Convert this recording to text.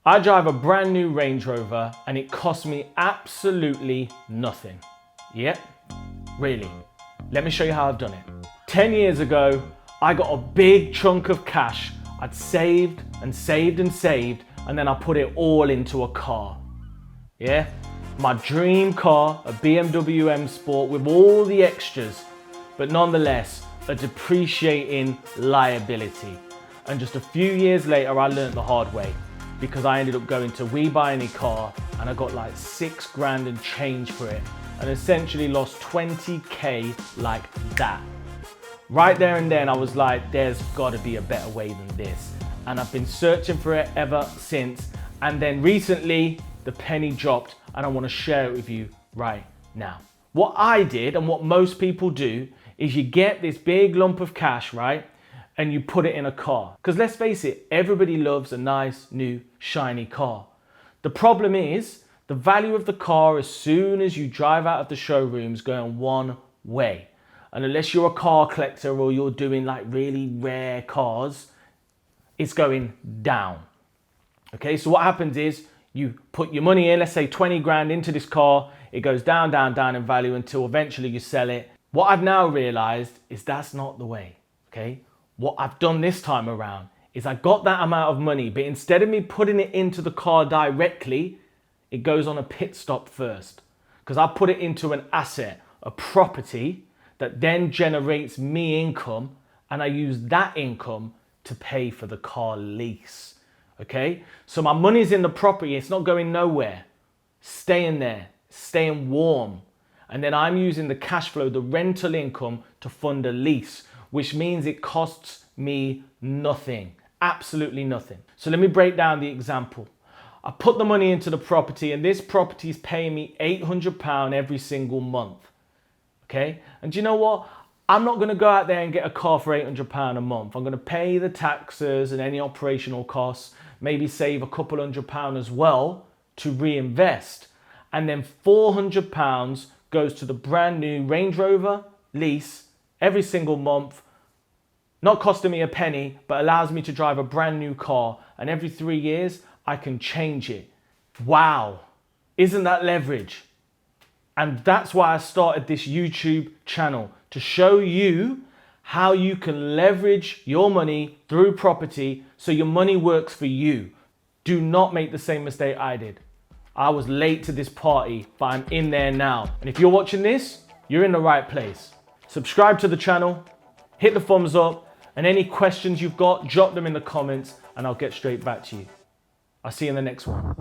I drive a brand new Range Rover and it cost me absolutely nothing. Yep, really. Let me show you how I've done it. 10 years ago, I got a big chunk of cash. I'd saved and saved and saved, and then I put it all into a car. Yeah, my dream car, a BMW M Sport with all the extras, but nonetheless, a depreciating liability. And just a few years later, I learned the hard way, because I ended up going to We Buy Any Car and I got like 6 grand and change for it, and essentially lost 20k like that. Right there and then I was like, there's gotta be a better way than this. And I've been searching for it ever since. And then recently the penny dropped and I wanna share it with you right now. What I did and what most people do is you get this big lump of cash, right? And you put it in a car. Because let's face it, everybody loves a nice, new, shiny car. The problem is, the value of the car as soon as you drive out of the showroom is going one way. And unless you're a car collector or you're doing like really rare cars, it's going down. Okay, so what happens is you put your money in, let's say 20 grand into this car, it goes down, down, down in value until eventually you sell it. What I've now realized is that's not the way, okay? What I've done this time around is I got that amount of money, but instead of me putting it into the car directly, it goes on a pit stop first. Because I put it into an asset, a property that then generates me income, and I use that income to pay for the car lease, okay? So my money's in the property, it's not going nowhere. Staying there, staying warm. And then I'm using the cash flow, the rental income to fund a lease, which means it costs me nothing, absolutely nothing. So let me break down the example. I put the money into the property and this property is paying me £800 every single month, okay? And do you know what? I'm not gonna go out there and get a car for £800 a month. I'm gonna pay the taxes and any operational costs, maybe save a couple £100 as well to reinvest. And then £400 goes to the brand new Range Rover lease every single month, not costing me a penny, but allows me to drive a brand new car. And every 3 years, I can change it. Wow, isn't that leverage? And that's why I started this YouTube channel, to show you how you can leverage your money through property so your money works for you. Do not make the same mistake I did. I was late to this party, but I'm in there now. And if you're watching this, you're in the right place. Subscribe to the channel, hit the thumbs up, and any questions you've got, drop them in the comments and I'll get straight back to you. I'll see you in the next one.